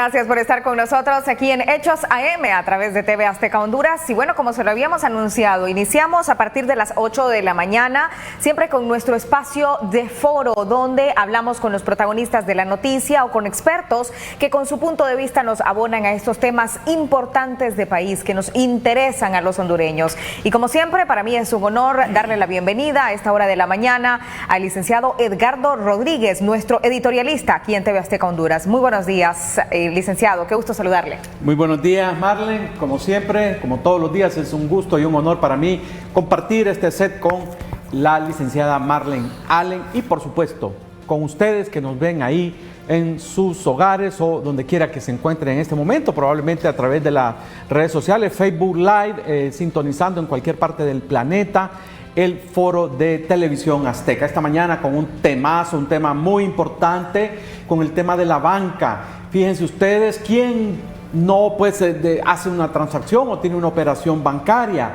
Gracias por estar con nosotros aquí en Hechos AM a través de TV Azteca Honduras. Y bueno, como se lo habíamos anunciado, iniciamos a partir de las 8 de la mañana, siempre con nuestro espacio de foro, donde hablamos con los protagonistas de la noticia o con expertos que con su punto de vista nos abonan a estos temas importantes de país que nos interesan a los hondureños. Y como siempre, para mí es un honor darle la bienvenida a esta hora de la mañana al licenciado Edgardo Rodríguez, nuestro editorialista aquí en TV Azteca Honduras. Muy buenos días. Licenciado, qué gusto saludarle. Muy buenos días, Marlene. Como siempre, como todos los días, es un gusto y un honor para mí compartir este set con la licenciada Marlene Allen y, por supuesto, con ustedes que nos ven ahí en sus hogares o donde quiera que se encuentren en este momento, probablemente a través de las redes sociales, Facebook Live, sintonizando en cualquier parte del planeta el foro de Televisión Azteca. Esta mañana con un temazo, un tema muy importante, con el tema de la banca. Fíjense ustedes, ¿quién no pues, hace una transacción o tiene una operación bancaria?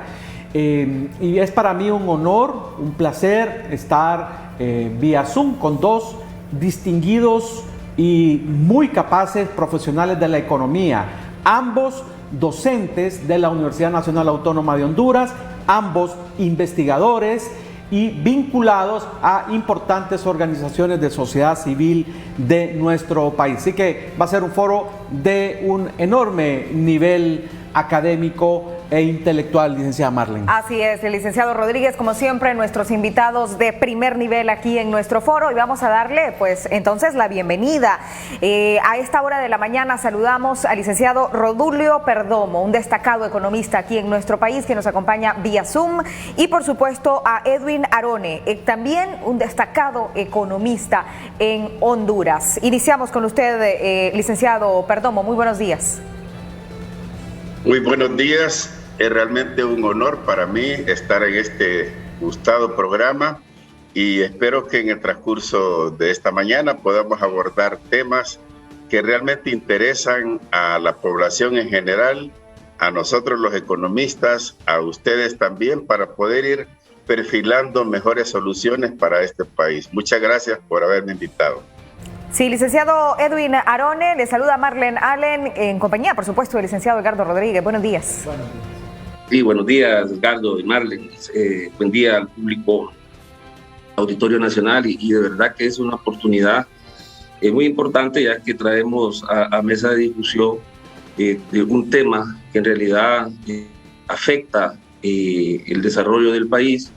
Y es para mí un honor, un placer estar vía Zoom con dos distinguidos y muy capaces profesionales de la economía, ambos docentes de la Universidad Nacional Autónoma de Honduras, ambos investigadores y vinculados a importantes organizaciones de sociedad civil de nuestro país. Así que va a ser un foro de un enorme nivel académico e intelectual, licenciada Marlene. Así es, el licenciado Rodríguez, como siempre, nuestros invitados de primer nivel aquí en nuestro foro, y vamos a darle, pues, entonces la bienvenida. A esta hora de la mañana saludamos al licenciado Rodulio Perdomo, un destacado economista aquí en nuestro país que nos acompaña vía Zoom, y por supuesto a Edwin Arone, también un destacado economista en Honduras. Iniciamos con usted, licenciado Perdomo, muy buenos días. Muy buenos días. Es realmente un honor para mí estar en este gustado programa y espero que en el transcurso de esta mañana podamos abordar temas que realmente interesan a la población en general, a nosotros los economistas, a ustedes también, para poder ir perfilando mejores soluciones para este país. Muchas gracias por haberme invitado. Sí, licenciado Edwin Arone, le saluda Marlene Allen en compañía, por supuesto, del licenciado Edgardo Rodríguez. Buenos días. Sí, buenos días, Edgardo y Marlene. Buen día al público Auditorio Nacional y de verdad que es una oportunidad muy importante, ya que traemos a mesa de discusión de un tema que en realidad afecta el desarrollo del país,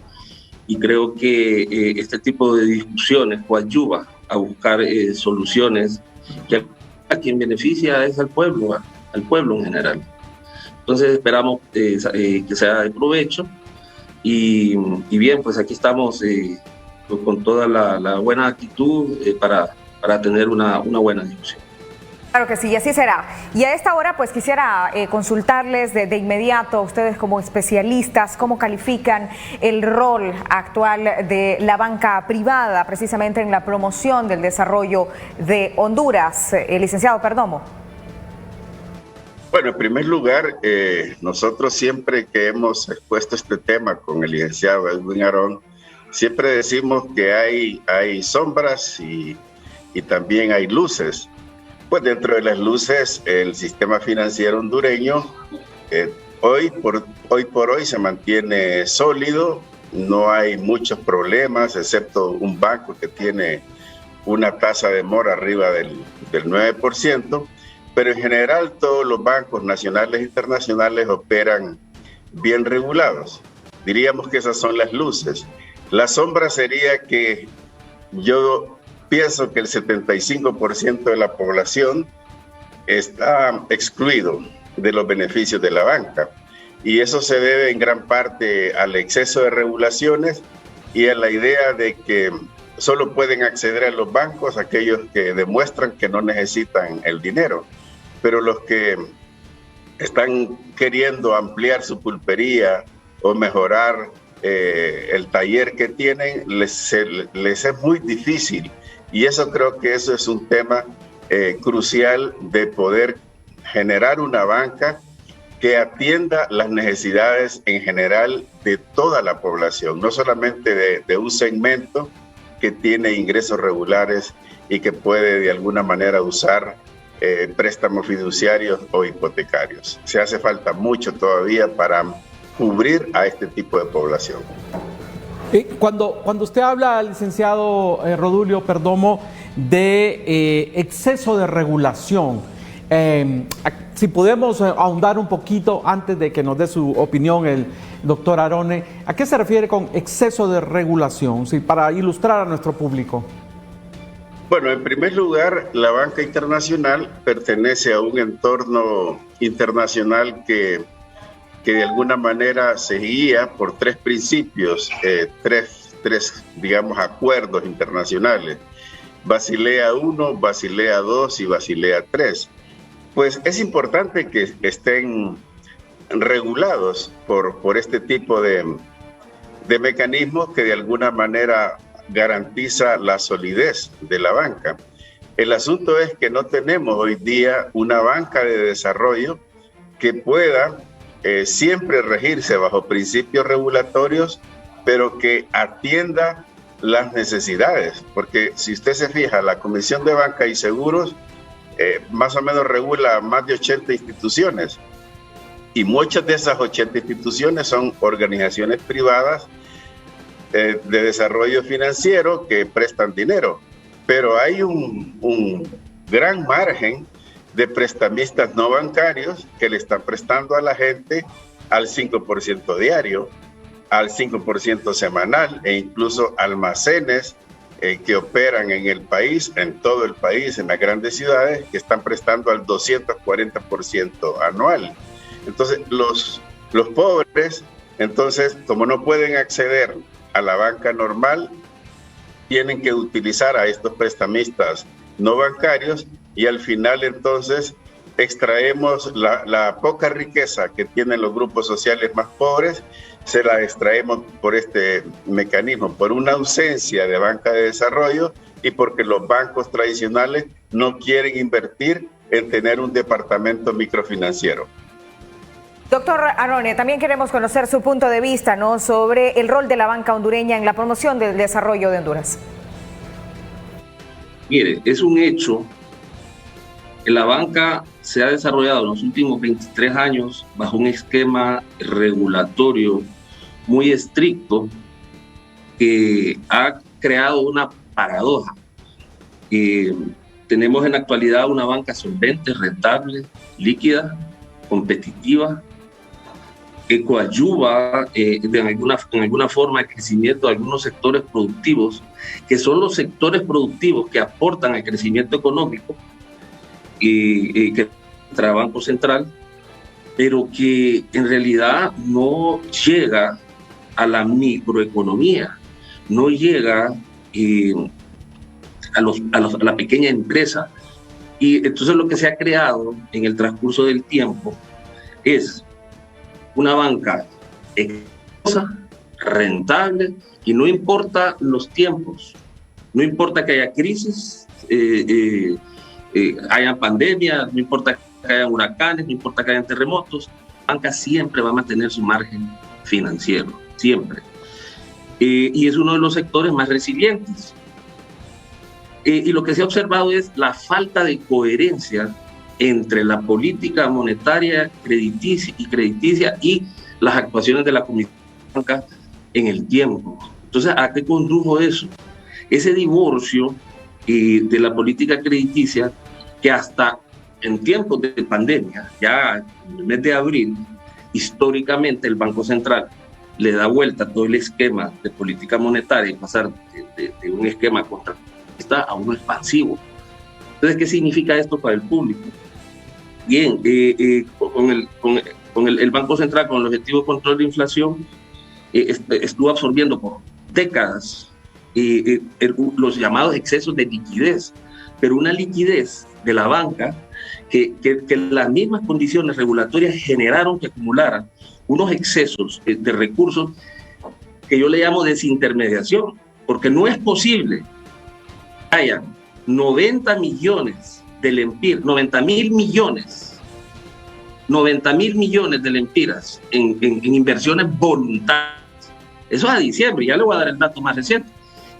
y creo que este tipo de discusiones coadyuva a buscar soluciones que a quien beneficia es al pueblo en general. Entonces esperamos que sea de provecho y bien, pues aquí estamos con toda la buena actitud para tener una buena discusión. Claro que sí, y así será. Y a esta hora pues quisiera consultarles de inmediato, ustedes como especialistas, cómo califican el rol actual de la banca privada precisamente en la promoción del desarrollo de Honduras. Licenciado Perdomo. Bueno, en primer lugar, nosotros siempre que hemos expuesto este tema con el licenciado Edwin Arone, siempre decimos que hay sombras y también hay luces. Pues dentro de las luces, el sistema financiero hondureño hoy por hoy se mantiene sólido, no hay muchos problemas, excepto un banco que tiene una tasa de mora arriba del 9%, pero en general todos los bancos nacionales e internacionales operan bien regulados. Diríamos que esas son las luces. La sombra sería que yo pienso que el 75% de la población está excluido de los beneficios de la banca, y eso se debe en gran parte al exceso de regulaciones y a la idea de que solo pueden acceder a los bancos aquellos que demuestran que no necesitan el dinero, pero los que están queriendo ampliar su pulpería o mejorar el taller que tienen, les es muy difícil. Y eso creo que eso es un tema crucial de poder generar una banca que atienda las necesidades en general de toda la población, no solamente de un segmento que tiene ingresos regulares y que puede de alguna manera usar préstamos fiduciarios o hipotecarios. Se hace falta mucho todavía para cubrir a este tipo de población. Cuando usted habla, licenciado Rodulio Perdomo, de exceso de regulación, si podemos ahondar un poquito antes de que nos dé su opinión el doctor Arone, ¿a qué se refiere con exceso de regulación? Sí, para ilustrar a nuestro público. Bueno, en primer lugar, la banca internacional pertenece a un entorno internacional que de alguna manera se guía por tres principios, tres, digamos, acuerdos internacionales: Basilea I, Basilea II y Basilea III. Pues es importante que estén regulados por este tipo de mecanismos que de alguna manera garantiza la solidez de la banca. El asunto es que no tenemos hoy día una banca de desarrollo que pueda siempre regirse bajo principios regulatorios, pero que atienda las necesidades. Porque si usted se fija, la Comisión de Banca y Seguros más o menos regula más de 80 instituciones, y muchas de esas 80 instituciones son organizaciones privadas de desarrollo financiero que prestan dinero, pero hay un gran margen de prestamistas no bancarios que le están prestando a la gente al 5% diario, al 5% semanal, e incluso almacenes que operan en el país, en todo el país, en las grandes ciudades, que están prestando al 240% anual. Entonces, los pobres, entonces, como no pueden acceder a la banca normal, tienen que utilizar a estos prestamistas no bancarios, y al final entonces extraemos la poca riqueza que tienen los grupos sociales más pobres, se la extraemos por este mecanismo, por una ausencia de banca de desarrollo y porque los bancos tradicionales no quieren invertir en tener un departamento microfinanciero. Doctor Arone, también queremos conocer su punto de vista, ¿no?, sobre el rol de la banca hondureña en la promoción del desarrollo de Honduras. Mire, es un hecho que la banca se ha desarrollado en los últimos 23 años bajo un esquema regulatorio muy estricto que ha creado una paradoja. Tenemos en la actualidad una banca solvente, rentable, líquida, competitiva, que coadyuva en alguna forma el crecimiento de algunos sectores productivos, que son los sectores productivos que aportan al crecimiento económico, que entra el Banco Central, pero que en realidad no llega a la microeconomía, no llega a la pequeña empresa. Y entonces lo que se ha creado en el transcurso del tiempo es una banca exitosa, rentable, y no importa los tiempos, no importa que haya crisis, haya pandemia, no importa que haya huracanes, no importa que haya terremotos, la banca siempre va a mantener su margen financiero, siempre. Y es uno de los sectores más resilientes. Y lo que se ha observado es la falta de coherencia entre la política monetaria crediticia y las actuaciones de la Comisión de Banca en el tiempo. Entonces, ¿a qué condujo eso? Ese divorcio de la política crediticia, que hasta en tiempos de pandemia, ya en el mes de abril, históricamente el Banco Central le da vuelta a todo el esquema de política monetaria y pasar de un esquema contraccionista a uno expansivo. Entonces, ¿qué significa esto para el público? Bien, con el Banco Central, con el objetivo de control de inflación, estuvo absorbiendo por décadas los llamados excesos de liquidez, pero una liquidez de la banca que las mismas condiciones regulatorias generaron que acumulara unos excesos de recursos que yo le llamo desintermediación, porque no es posible que haya 90 millones de lempiras, 90 mil millones de lempiras en inversiones voluntarias. Eso es a diciembre, ya le voy a dar el dato más reciente,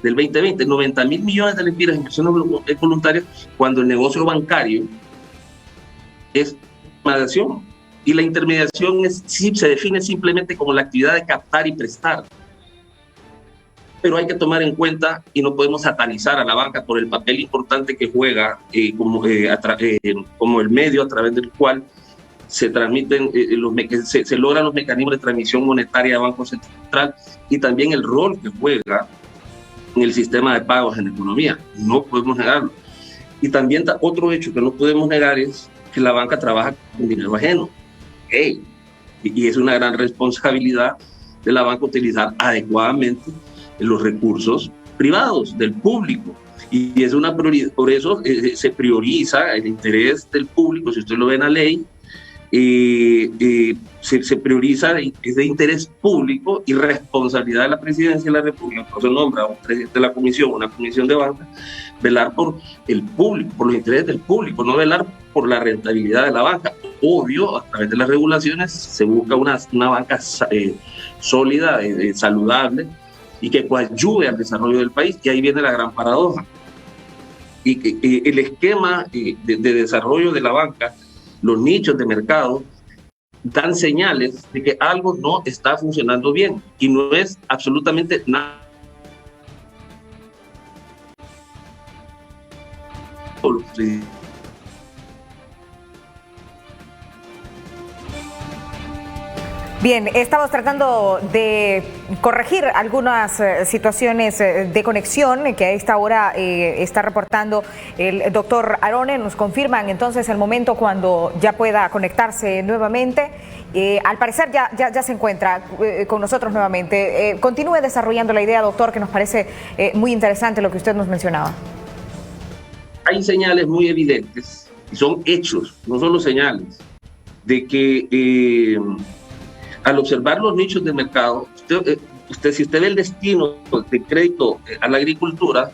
del 2020, 90 mil millones de lempiras en inversiones voluntarias, cuando el negocio bancario es intermediación. Y la intermediación se define simplemente como la actividad de captar y prestar. Pero hay que tomar en cuenta, y no podemos satanizar a la banca por el papel importante que juega como el medio a través del cual se transmiten, se logran los mecanismos de transmisión monetaria de Banco Central, y también el rol que juega en el sistema de pagos en la economía. No podemos negarlo. Y también otro hecho que no podemos negar es que la banca trabaja con dinero ajeno. Y es una gran responsabilidad de la banca utilizar adecuadamente los recursos privados del público. Y es una prioridad, por eso se prioriza el interés del público. Si usted lo ve en la ley, se prioriza, es de interés público y responsabilidad de la Presidencia de la República, por eso nombra a un presidente de la comisión, una comisión de banca, velar por el público, por los intereses del público, no velar por la rentabilidad de la banca. Obvio, a través de las regulaciones se busca una banca sólida, saludable, y que coadyuve al desarrollo del país, y ahí viene la gran paradoja. Y que el esquema de desarrollo de la banca, los nichos de mercado, dan señales de que algo no está funcionando bien, y no es absolutamente nada. Bien, estamos tratando de corregir algunas situaciones de conexión que a esta hora está reportando el doctor Arone. Nos confirman entonces el momento cuando ya pueda conectarse nuevamente. Al parecer ya se encuentra con nosotros nuevamente. Continúe desarrollando la idea, doctor, que nos parece muy interesante lo que usted nos mencionaba. Hay señales muy evidentes, y son hechos, no solo señales, de que al observar los nichos de mercado, si usted ve el destino de crédito a la agricultura,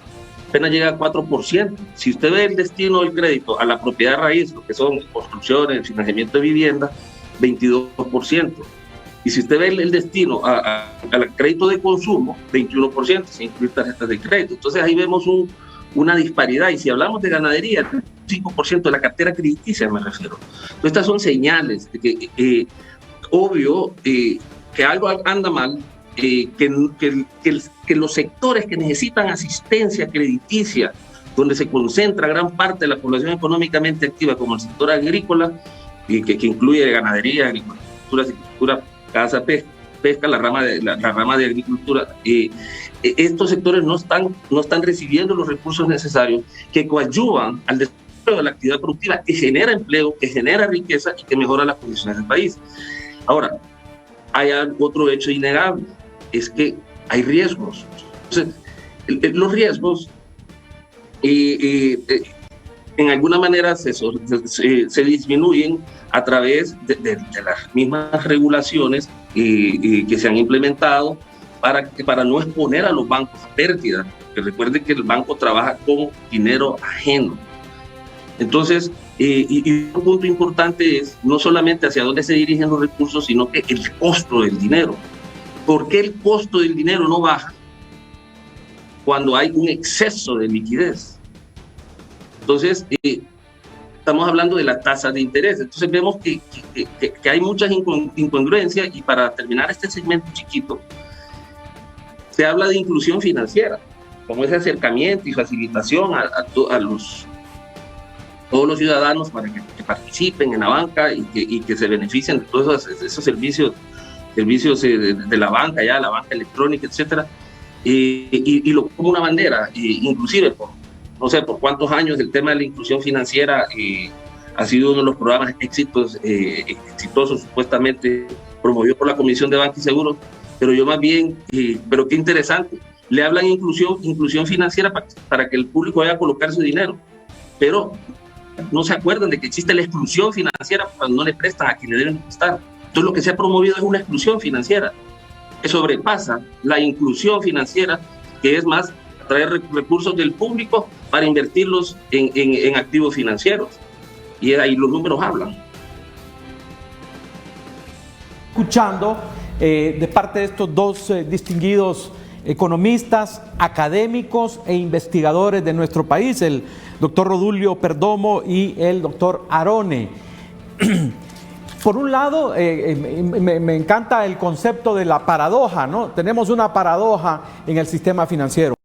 apenas llega al 4%. Si usted ve el destino del crédito a la propiedad raíz, lo que son construcciones, financiamiento de vivienda, 22%. Y si usted ve el destino al crédito de consumo, 21%, sin incluir tarjetas de crédito. Entonces ahí vemos una disparidad. Y si hablamos de ganadería, 5% de la cartera crediticia me refiero. Entonces estas son señales de que obvio que algo anda mal, que los sectores que necesitan asistencia crediticia, donde se concentra gran parte de la población económicamente activa, como el sector agrícola, que incluye ganadería, agricultura, caza, pesca, la rama de agricultura, estos sectores no están recibiendo los recursos necesarios que coadyuvan al desarrollo de la actividad productiva, que genera empleo, que genera riqueza y que mejora las condiciones del país. Ahora, hay otro hecho innegable, es que hay riesgos. Entonces, los riesgos en alguna manera se disminuyen a través de las mismas regulaciones que se han implementado para no exponer a los bancos a pérdida. Que recuerden que el banco trabaja con dinero ajeno. Entonces, y un punto importante es no solamente hacia dónde se dirigen los recursos, sino que el costo del dinero. ¿Por qué el costo del dinero no baja cuando hay un exceso de liquidez? Entonces, estamos hablando de la tasa de interés. Entonces vemos que hay muchas incongruencias, y para terminar este segmento chiquito, se habla de inclusión financiera, como ese acercamiento y facilitación a todos los ciudadanos para que participen en la banca y que se beneficien de todos esos servicios de la banca, ya la banca electrónica, etcétera, y lo como una bandera, inclusive no sé por cuántos años el tema de la inclusión financiera ha sido uno de los programas exitosos supuestamente promovido por la Comisión de Banca y Seguros, pero yo más bien, pero qué interesante, le hablan inclusión financiera para que el público vaya a colocar su dinero, pero no se acuerdan de que existe la exclusión financiera cuando no le prestan a quien le deben prestar. Entonces lo que se ha promovido es una exclusión financiera que sobrepasa la inclusión financiera, que es más traer recursos del público para invertirlos en activos financieros. Y ahí los números hablan. Escuchando de parte de estos dos distinguidos economistas, académicos e investigadores de nuestro país, el doctor Rodulio Perdomo y el doctor Arone. Por un lado, me encanta el concepto de la paradoja, ¿no? Tenemos una paradoja en el sistema financiero.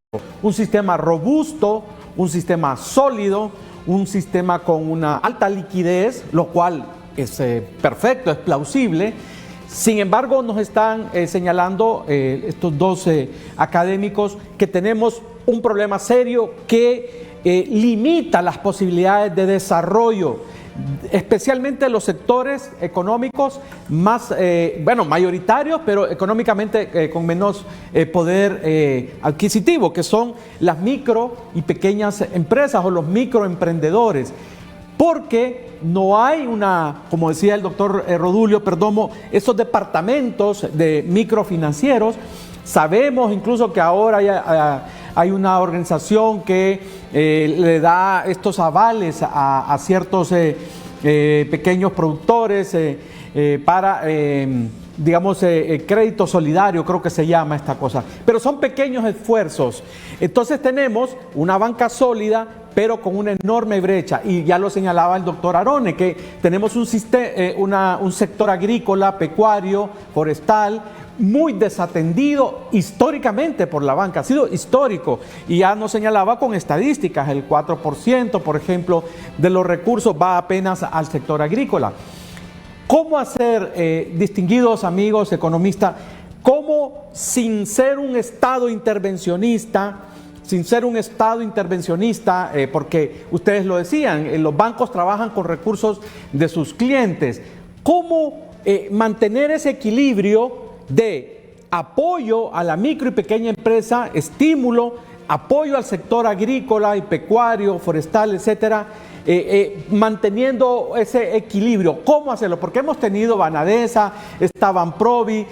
Un sistema robusto, un sistema sólido, un sistema con una alta liquidez, lo cual es perfecto, es plausible. Sin embargo, nos están señalando estos dos académicos que tenemos un problema serio que limita las posibilidades de desarrollo, especialmente los sectores económicos más, mayoritarios, pero económicamente con menos poder adquisitivo, que son las micro y pequeñas empresas o los microemprendedores. Porque no hay como decía el doctor Rodulio Perdomo, esos departamentos de microfinancieros. Sabemos incluso que ahora hay una organización que le da estos avales a ciertos pequeños productores para, crédito solidario, creo que se llama esta cosa. Pero son pequeños esfuerzos. Entonces tenemos una banca sólida, pero con una enorme brecha. Y ya lo señalaba el doctor Arone, que tenemos un sector agrícola, pecuario, forestal, muy desatendido históricamente por la banca, ha sido histórico, y ya nos señalaba con estadísticas, el 4%, por ejemplo, de los recursos va apenas al sector agrícola. ¿Cómo hacer, distinguidos amigos economistas, cómo sin ser un Estado intervencionista, porque ustedes lo decían, los bancos trabajan con recursos de sus clientes, cómo mantener ese equilibrio de apoyo a la micro y pequeña empresa, estímulo, apoyo al sector agrícola y pecuario, forestal, etcétera, manteniendo ese equilibrio? ¿Cómo hacerlo? Porque hemos tenido Banadesa, está Banprovi,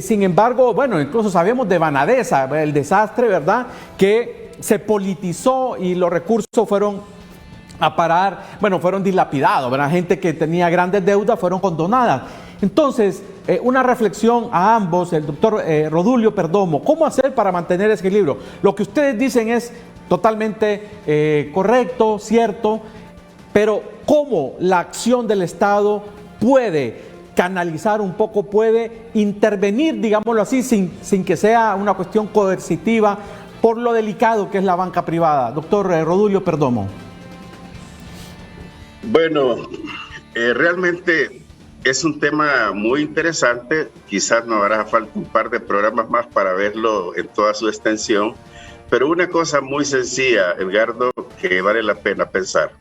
sin embargo, incluso sabemos de Banadesa, el desastre, ¿verdad?, que se politizó y los recursos fueron a parar, fueron dilapidados, ¿verdad? Gente que tenía grandes deudas fueron condonadas. Entonces, una reflexión a ambos, el doctor Rodulio Perdomo, ¿cómo hacer para mantener ese equilibrio? Lo que ustedes dicen es totalmente correcto, cierto, pero ¿cómo la acción del Estado puede canalizar un poco, puede intervenir, digámoslo así, sin que sea una cuestión coercitiva por lo delicado que es la banca privada? Doctor Rodulio Perdomo. Bueno, realmente es un tema muy interesante. Quizás nos hará falta un par de programas más para verlo en toda su extensión, pero una cosa muy sencilla, Edgardo, que vale la pena pensar.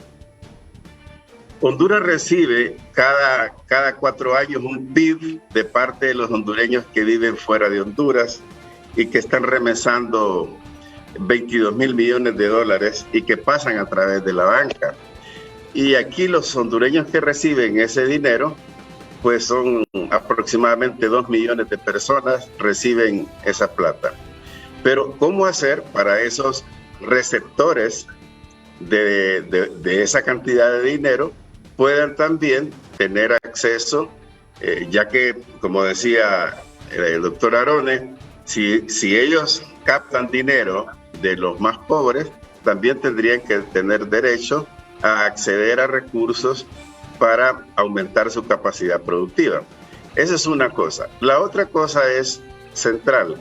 Honduras recibe cada 4 años un PIB de parte de los hondureños que viven fuera de Honduras y que están remesando 22,000 millones de dólares y que pasan a través de la banca. Y aquí los hondureños que reciben ese dinero, pues son aproximadamente 2 millones de personas reciben esa plata. Pero ¿cómo hacer para esos receptores de esa cantidad de dinero puedan también tener acceso, ya que, como decía el doctor Arone, si ellos captan dinero de los más pobres, también tendrían que tener derecho a acceder a recursos para aumentar su capacidad productiva. Esa es una cosa. La otra cosa es central.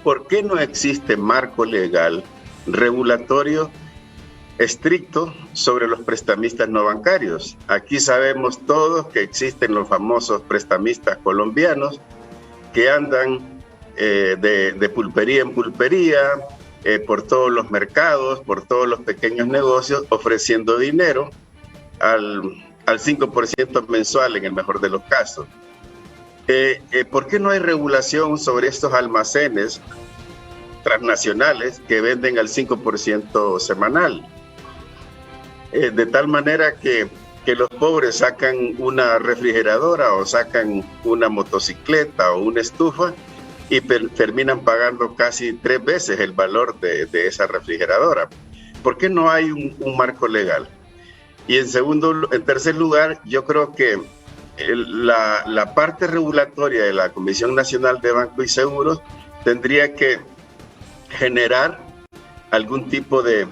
¿Por qué no existe marco legal regulatorio estricto sobre los prestamistas no bancarios? Aquí sabemos todos que existen los famosos prestamistas colombianos que andan de pulpería en pulpería, por todos los mercados, por todos los pequeños negocios, ofreciendo dinero al 5% mensual en el mejor de los casos. ¿Por qué no hay regulación sobre estos almacenes transnacionales que venden al 5% semanal? De tal manera que los pobres sacan una refrigeradora o sacan una motocicleta o una estufa y terminan pagando casi 3 veces el valor de esa refrigeradora. ¿Por qué no hay un marco legal? Y en tercer lugar, yo creo que la parte regulatoria de la Comisión Nacional de Banco y Seguros tendría que generar algún tipo de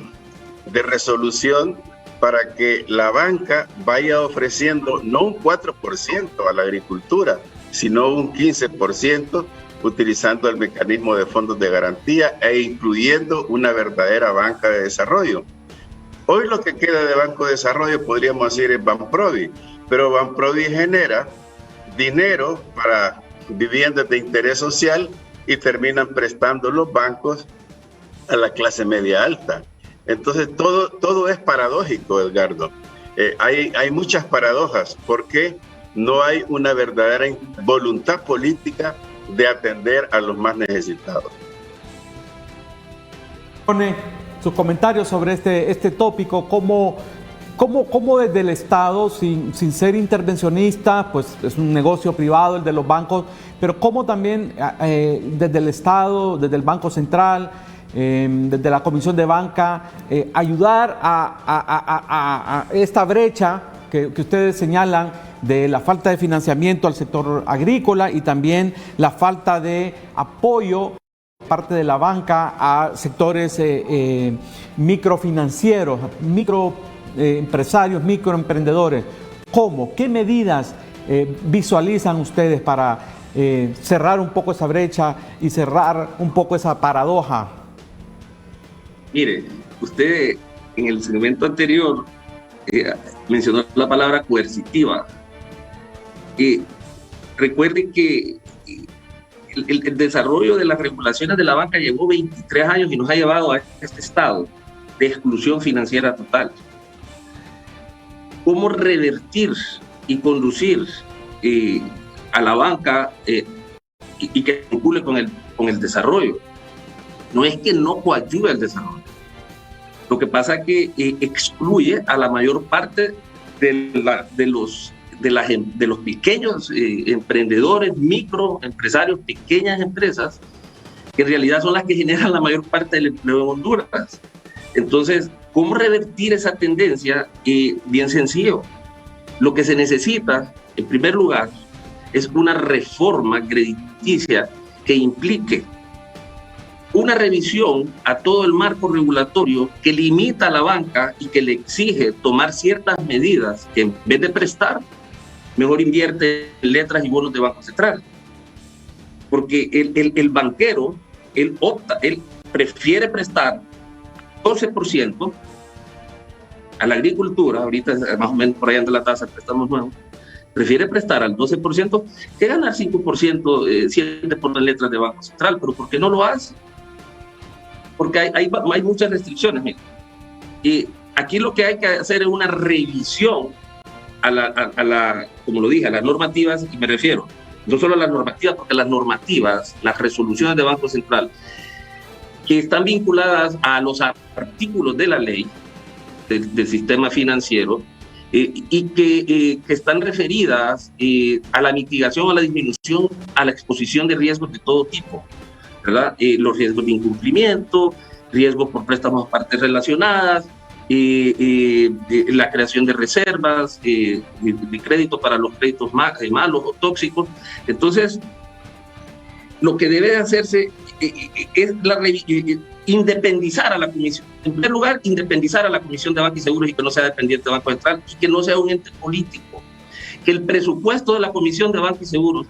resolución para que la banca vaya ofreciendo no un 4% a la agricultura, sino un 15%, utilizando el mecanismo de fondos de garantía e incluyendo una verdadera banca de desarrollo. Hoy lo que queda de Banco de Desarrollo, podríamos decir, es Banprovi, pero Banprovi genera dinero para viviendas de interés social y terminan prestando los bancos a la clase media alta. Entonces todo es paradójico, Edgardo. Hay muchas paradojas porque no hay una verdadera voluntad política de atender a los más necesitados. Pone sus comentarios sobre este tópico, cómo desde el Estado, sin ser intervencionista, pues es un negocio privado el de los bancos, pero cómo también desde el Estado, desde el Banco Central, desde la Comisión de Banca, ayudar a esta brecha que ustedes señalan de la falta de financiamiento al sector agrícola y también la falta de apoyo parte de la banca a sectores microfinancieros, microempresarios, microemprendedores. ¿Cómo? ¿Qué medidas visualizan ustedes para cerrar un poco esa brecha y cerrar un poco esa paradoja? Mire, usted en el segmento anterior mencionó la palabra coercitiva. Recuerden que el desarrollo de las regulaciones de la banca llevó 23 años y nos ha llevado a este estado de exclusión financiera total. ¿Cómo revertir y conducir a la banca y que vincule con el desarrollo? No es que no coadyuve el desarrollo. Lo que pasa es que excluye a la mayor parte de los pequeños emprendedores, microempresarios, pequeñas empresas, que en realidad son las que generan la mayor parte del empleo en Honduras. Entonces, ¿cómo revertir esa tendencia? Bien sencillo. Lo que se necesita, en primer lugar, es una reforma crediticia que implique una revisión a todo el marco regulatorio que limita a la banca y que le exige tomar ciertas medidas que en vez de prestar, mejor invierte en letras y bonos de Banco Central. Porque el banquero, él prefiere prestar 12% a la agricultura, ahorita más o menos por ahí anda la tasa de préstamos nuevos, prefiere prestar al 12% que ganar 5% siempre por las letras de Banco Central. ¿Pero por qué no lo hace? Porque hay muchas restricciones. Mira. Y aquí lo que hay que hacer es una revisión como lo dije, a las normativas, y me refiero no solo a las normativas, porque las normativas, las resoluciones de Banco Central, que están vinculadas a los artículos de la ley del sistema financiero y que están referidas a la mitigación, a la disminución, a la exposición de riesgos de todo tipo, ¿verdad? Los riesgos de incumplimiento, riesgos por préstamos a partes relacionadas, la creación de reservas de crédito para los créditos malos o tóxicos. Entonces, lo que debe hacerse es independizar a la Comisión. En primer lugar, independizar a la Comisión de Banca y Seguros y que no sea dependiente de Banco Central y que no sea un ente político. Que el presupuesto de la Comisión de Banca y Seguros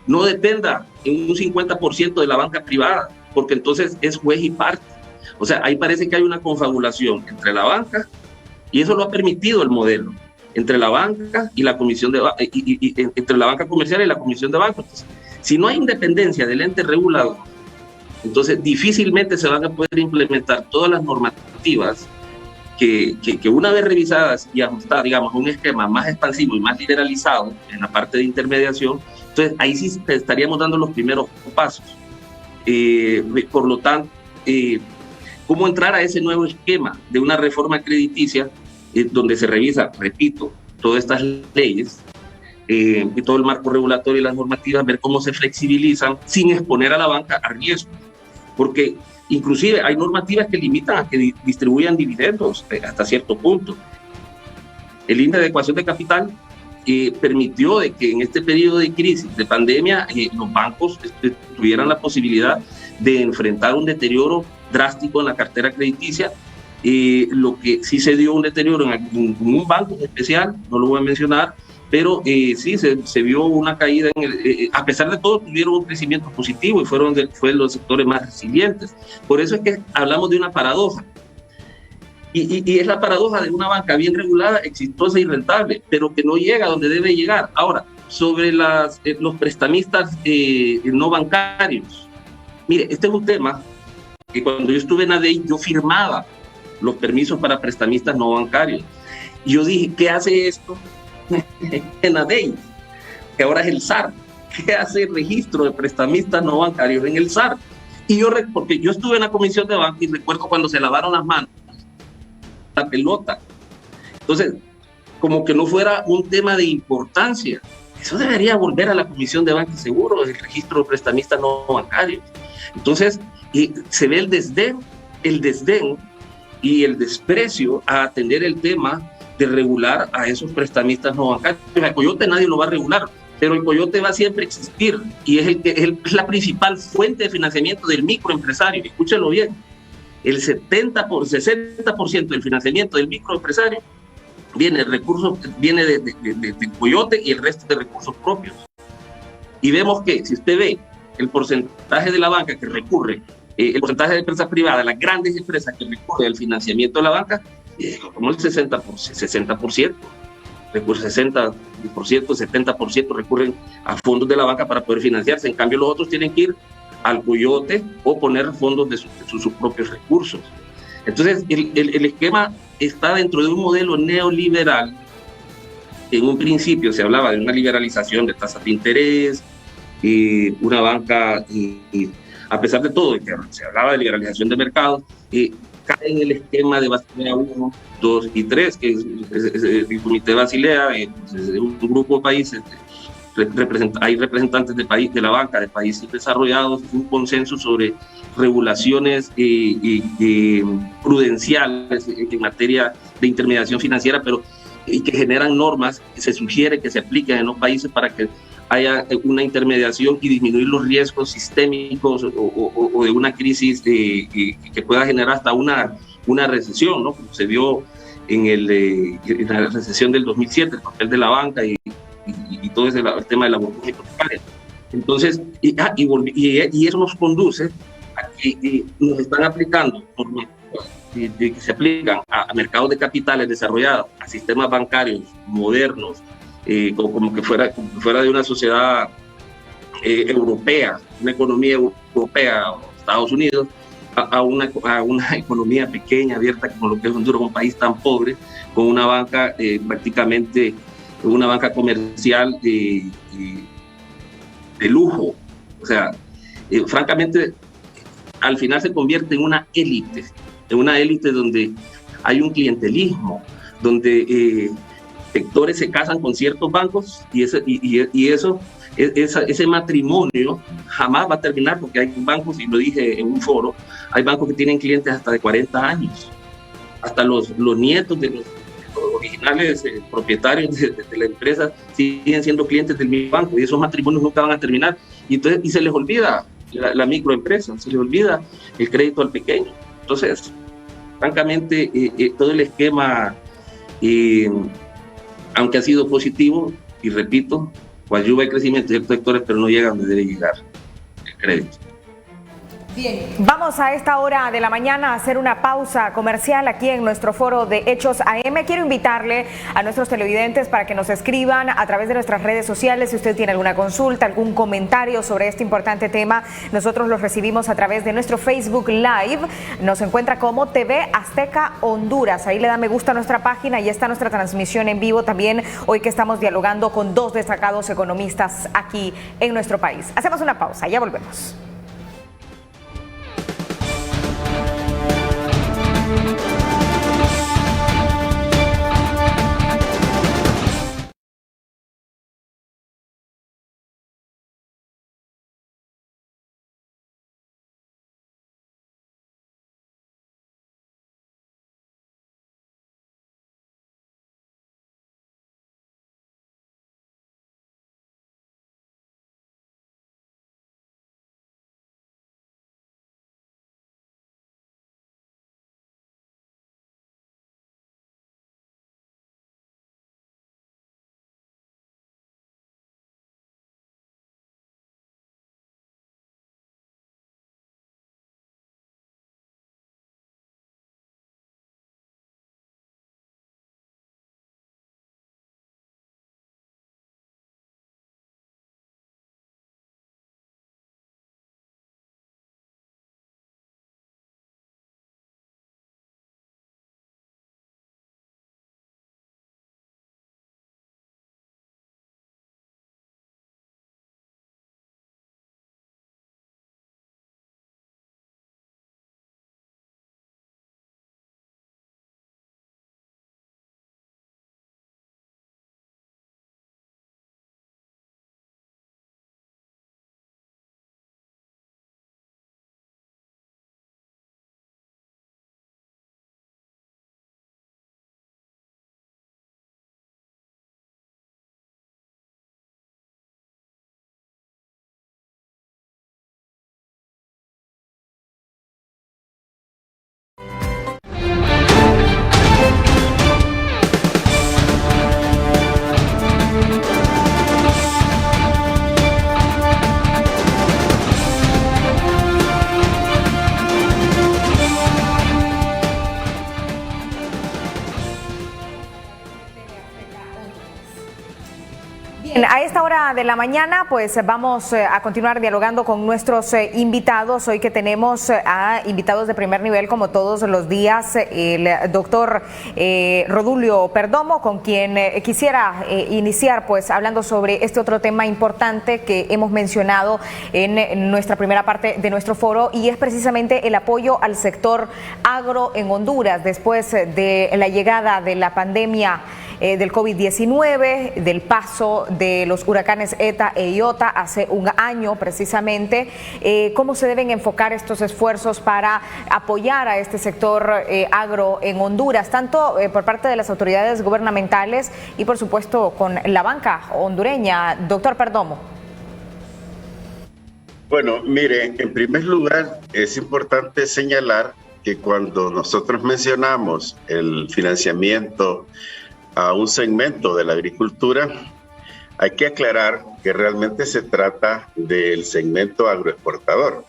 no dependa en un 50% de la banca privada, porque entonces es juez y parte. O sea, ahí parece que hay una confabulación entre la banca, y eso lo ha permitido el modelo, entre la banca y la comisión entre la banca comercial y la comisión de bancos. Entonces, si no hay independencia del ente regulador, entonces difícilmente se van a poder implementar todas las normativas que una vez revisadas y ajustadas, digamos, a un esquema más expansivo y más liberalizado en la parte de intermediación, entonces ahí sí estaríamos dando los primeros pasos. Por lo tanto, ¿cómo entrar a ese nuevo esquema de una reforma crediticia donde se revisa, repito, todas estas leyes y todo el marco regulatorio y las normativas, ver cómo se flexibilizan sin exponer a la banca a riesgo? Porque inclusive hay normativas que limitan a que distribuyan dividendos hasta cierto punto. El índice de adecuación de capital permitió de que en este periodo de crisis, de pandemia, los bancos tuvieran la posibilidad de enfrentar un deterioro drástico en la cartera crediticia Lo que sí se dio un deterioro en un banco en especial, no lo voy a mencionar, pero sí se vio una caída, a pesar de todo tuvieron un crecimiento positivo y fueron los sectores más resilientes. Por eso es que hablamos de una paradoja. Y es la paradoja de una banca bien regulada, exitosa y rentable, pero que no llega a donde debe llegar. Ahora, sobre los prestamistas no bancarios. Mire, este es un tema que cuando yo estuve en ADEI, yo firmaba los permisos para prestamistas no bancarios. Y yo dije, ¿qué hace esto en ADEI? Que ahora es el SAR. ¿Qué hace el registro de prestamistas no bancarios en el SAR? Y porque yo estuve en la comisión de banca y recuerdo cuando se lavaron las manos, la pelota. Entonces, como que no fuera un tema de importancia. Eso debería volver a la Comisión de Banca y Seguros, el registro de prestamistas no bancarios. Entonces, se ve el desdén y el desprecio a atender el tema de regular a esos prestamistas no bancarios. El coyote nadie lo va a regular, pero el coyote va a siempre existir y es la principal fuente de financiamiento del microempresario. Escúchelo bien, el 60% del financiamiento del microempresario viene de coyote y el resto de recursos propios. Y vemos que si usted ve el porcentaje de la banca que recurre, el porcentaje de empresas privadas, las grandes empresas que recurren al financiamiento de la banca, como el 60%, recurre 60%, 70% recurren a fondos de la banca para poder financiarse. En cambio, los otros tienen que ir al coyote o poner fondos de sus propios recursos. Entonces, el esquema está dentro de un modelo neoliberal. En un principio se hablaba de una liberalización de tasas de interés, una banca, a pesar de todo, que se hablaba de liberalización de mercados, cae en el esquema de Basilea 1, 2 y 3, que es el Comité de Basilea, un grupo de países, hay representantes de la banca, de países desarrollados, un consenso sobre regulaciones prudenciales en materia de intermediación financiera, pero y que generan normas que se sugiere que se apliquen en los países para que haya una intermediación y disminuir los riesgos sistémicos o de una crisis que pueda generar hasta una recesión, ¿no? Como se vio en la recesión del 2007, el papel de la banca y todo ese el tema de la burbuja hipotecaria. Entonces, y eso nos conduce a que nos están aplicando normas que se aplican a mercados de capitales desarrollados, a sistemas bancarios modernos, como que fuera de una sociedad europea, una economía europea, Estados Unidos, a una economía pequeña, abierta como lo que es Honduras, un país tan pobre, con una banca prácticamente, una banca comercial de lujo. O sea, francamente, al final se convierte en una élite donde hay un clientelismo, donde sectores se casan con ciertos bancos y ese matrimonio jamás va a terminar, porque hay bancos, y lo dije en un foro, hay bancos que tienen clientes hasta de 40 años, hasta los nietos de los originales propietarios de la empresa siguen siendo clientes del mismo banco, y esos matrimonios nunca van a terminar, y se les olvida la microempresa, se les olvida el crédito al pequeño. Entonces, francamente, todo el esquema, aunque ha sido positivo, y repito, coadyuva el crecimiento de ciertos sectores, pero no llega a donde debe llegar el crédito. Bien, vamos a esta hora de la mañana a hacer una pausa comercial aquí en nuestro foro de Hechos AM. Quiero invitarle a nuestros televidentes para que nos escriban a través de nuestras redes sociales si usted tiene alguna consulta, algún comentario sobre este importante tema. Nosotros los recibimos a través de nuestro Facebook Live. Nos encuentra como TV Azteca Honduras. Ahí le da me gusta a nuestra página y está nuestra transmisión en vivo también hoy que estamos dialogando con dos destacados economistas aquí en nuestro país. Hacemos una pausa, ya volvemos. de la mañana, pues vamos a continuar dialogando con nuestros invitados. Hoy que tenemos a invitados de primer nivel, como todos los días, el doctor Rodulio Perdomo, con quien quisiera iniciar pues hablando sobre este otro tema importante que hemos mencionado en nuestra primera parte de nuestro foro, y es precisamente el apoyo al sector agro en Honduras después de la llegada de la pandemia del COVID-19, del paso de los huracanes ETA e IOTA hace un año precisamente. ¿Cómo se deben enfocar estos esfuerzos para apoyar a este sector agro en Honduras, tanto por parte de las autoridades gubernamentales y por supuesto con la banca hondureña? Doctor Perdomo. Bueno, mire, en primer lugar es importante señalar que cuando nosotros mencionamos el financiamiento a un segmento de la agricultura, hay que aclarar que realmente se trata del segmento agroexportador.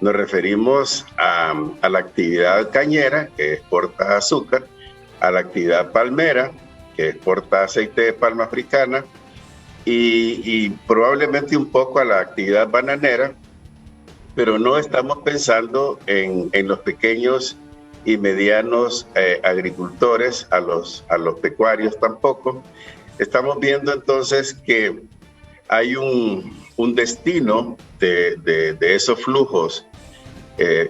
Nos referimos a la actividad cañera, que exporta azúcar, a la actividad palmera, que exporta aceite de palma africana, y probablemente un poco a la actividad bananera, pero no estamos pensando en los pequeños y medianos agricultores, a los pecuarios tampoco. Estamos viendo entonces que hay un destino de esos flujos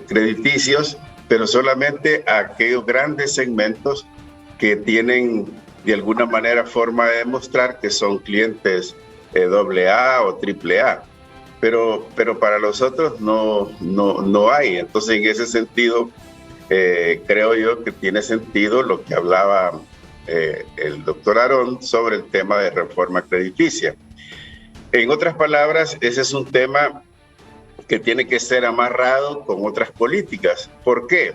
crediticios, pero solamente a aquellos grandes segmentos que tienen de alguna manera forma de demostrar que son clientes AA o AAA. Pero para los otros no hay. Entonces, en ese sentido, creo yo que tiene sentido lo que hablaba el doctor Aarón sobre el tema de reforma crediticia. En otras palabras, ese es un tema que tiene que ser amarrado con otras políticas. ¿Por qué?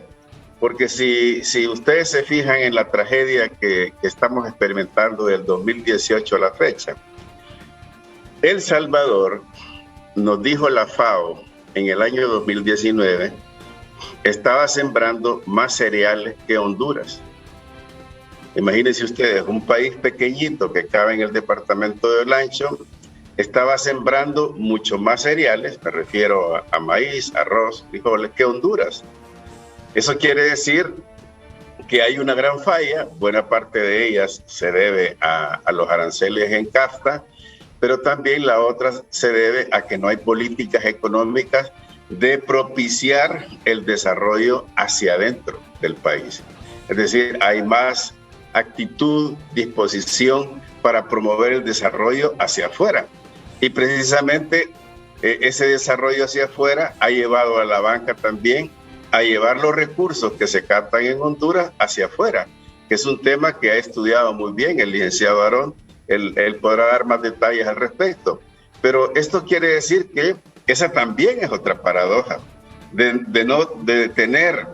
Porque si ustedes se fijan en la tragedia que estamos experimentando del 2018 a la fecha, El Salvador, nos dijo la FAO en el año 2019, estaba sembrando más cereales que Honduras. Imagínense ustedes, un país pequeñito que cabe en el departamento de Olancho, estaba sembrando mucho más cereales, me refiero a maíz, arroz, frijoles, que Honduras. Eso quiere decir que hay una gran falla, buena parte de ellas se debe a los aranceles en CAFTA, pero también la otra se debe a que no hay políticas económicas de propiciar el desarrollo hacia adentro del país. Es decir, hay más actitud, disposición para promover el desarrollo hacia afuera. Y precisamente ese desarrollo hacia afuera ha llevado a la banca también a llevar los recursos que se captan en Honduras hacia afuera, que es un tema que ha estudiado muy bien el licenciado Aarón. Él podrá dar más detalles al respecto. Pero esto quiere decir que esa también es otra paradoja, de tener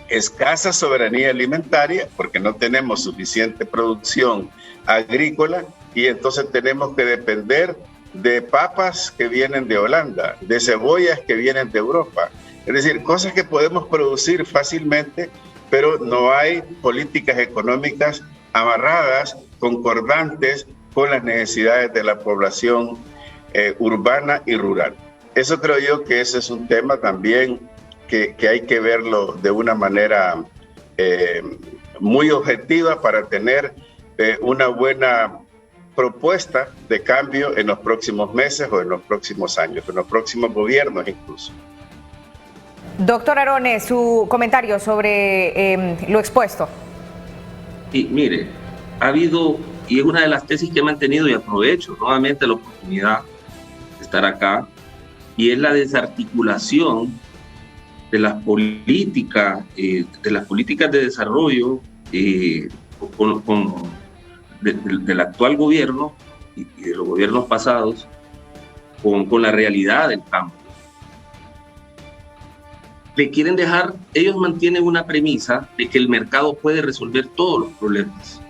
escasa soberanía alimentaria, porque no tenemos suficiente producción agrícola, y entonces tenemos que depender de papas que vienen de Holanda, de cebollas que vienen de Europa. Es decir, cosas que podemos producir fácilmente, pero no hay políticas económicas amarradas, concordantes con las necesidades de la población urbana y rural. Eso creo yo que ese es un tema también que hay que verlo de una manera muy objetiva para tener una buena propuesta de cambio en los próximos meses o en los próximos años, en los próximos gobiernos incluso. Doctor Aarón, su comentario sobre lo expuesto. Y mire, ha habido, y es una de las tesis que he mantenido, y aprovecho nuevamente la oportunidad de estar acá, y es la desarticulación de las políticas de desarrollo del actual gobierno y de los gobiernos pasados con la realidad del campo. Le quieren dejar, ellos mantienen una premisa de que el mercado puede resolver todos los problemas.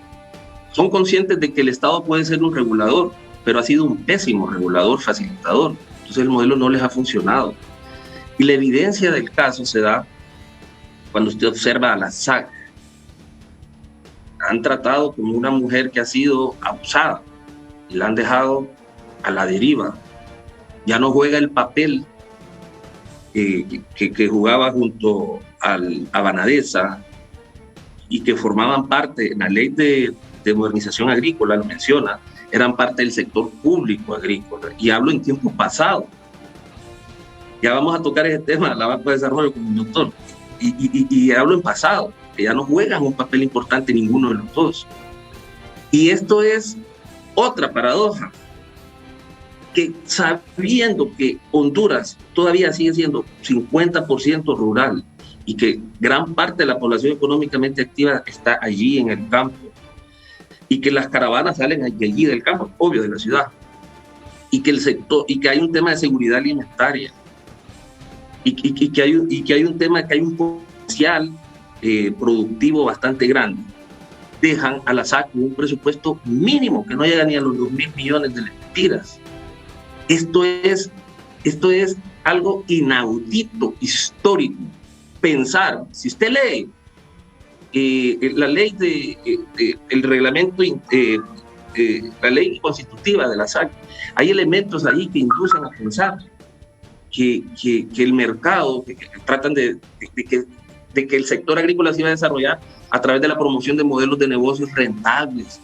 Son conscientes de que el Estado puede ser un regulador, pero ha sido un pésimo regulador, facilitador. Entonces el modelo no les ha funcionado. Y la evidencia del caso se da cuando usted observa a la SAC. Han tratado como una mujer que ha sido abusada y la han dejado a la deriva, ya no juega el papel que jugaba junto a Banadesa y que formaban parte, en la ley de modernización agrícola lo menciona, eran parte del sector público agrícola, y hablo en tiempo pasado. Ya vamos a tocar ese tema, la banca de desarrollo con el doctor, y hablo en pasado, que ya no juegan un papel importante ninguno de los dos. Y esto es otra paradoja, que sabiendo que Honduras todavía sigue siendo 50% rural y que gran parte de la población económicamente activa está allí en el campo, y que las caravanas salen allí del campo, obvio, de la ciudad, y que el sector, y que hay un tema de seguridad alimentaria, y que hay un tema, que hay un potencial productivo bastante grande, dejan a la SAC un presupuesto mínimo que no llega ni a los 2.000 millones de lempiras. Esto es algo inaudito, histórico. Pensar, si usted lee la ley el reglamento, la ley constitutiva de la SAC, hay elementos ahí que inducen a pensar que el mercado, que tratan de que el sector agrícola se iba a desarrollar a través de la promoción de modelos de negocios rentables,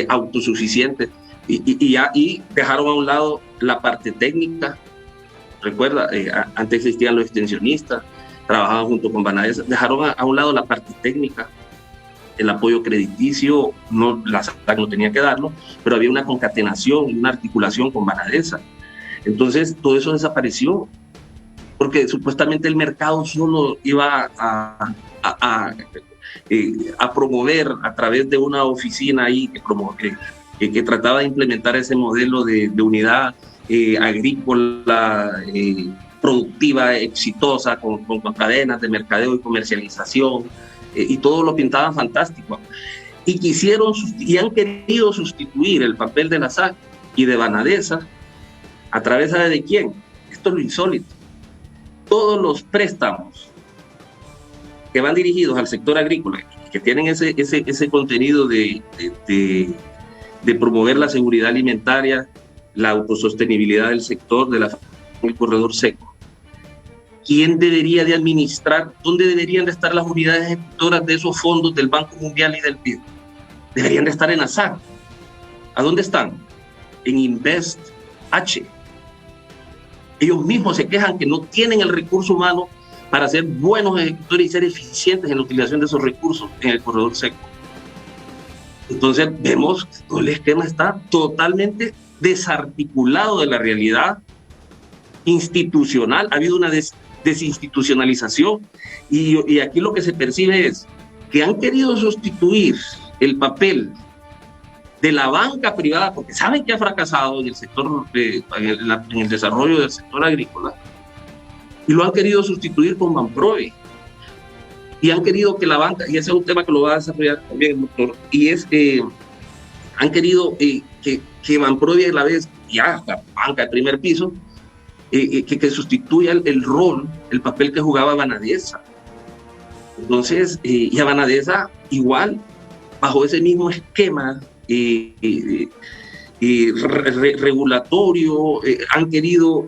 autosuficientes, y dejaron a un lado la parte técnica. Recuerda, antes existían los extensionistas, trabajaban junto con Banadesa, dejaron a un lado la parte técnica, el apoyo crediticio, la SAC no tenía que darlo, pero había una concatenación y una articulación con Banadesa. Entonces todo eso desapareció, porque supuestamente el mercado solo iba a promover a través de una oficina ahí que trataba de implementar ese modelo de unidad agrícola productiva, exitosa, con cadenas de mercadeo y comercialización, y todo lo pintaban fantástico. Y han querido sustituir el papel de la SAC y de Banadesa a través de quién. Esto es lo insólito. Todos los préstamos que van dirigidos al sector agrícola, que tienen ese contenido de promover la seguridad alimentaria, la autosostenibilidad del sector, del corredor seco. ¿Quién debería de administrar? ¿Dónde deberían de estar las unidades ejecutoras de esos fondos del Banco Mundial y del BID? Deberían de estar en la SAC. ¿A dónde están? En Invest H. Ellos mismos se quejan que no tienen el recurso humano para ser buenos ejecutores y ser eficientes en la utilización de esos recursos en el corredor seco. Entonces vemos que todo el esquema está totalmente desarticulado de la realidad institucional. Ha habido una desinstitucionalización, y aquí lo que se percibe es que han querido sustituir el papel de la banca privada, porque saben que ha fracasado en el sector, en el desarrollo del sector agrícola, y lo han querido sustituir con Banprovi. Y han querido que la banca, y ese es un tema que lo va a desarrollar también el doctor, y es que han querido que Banprovi a la vez, ya la banca de primer piso, que sustituya el rol, el papel que jugaba Banadesa. Entonces, y a Banadesa igual, bajo ese mismo esquema regulatorio, han querido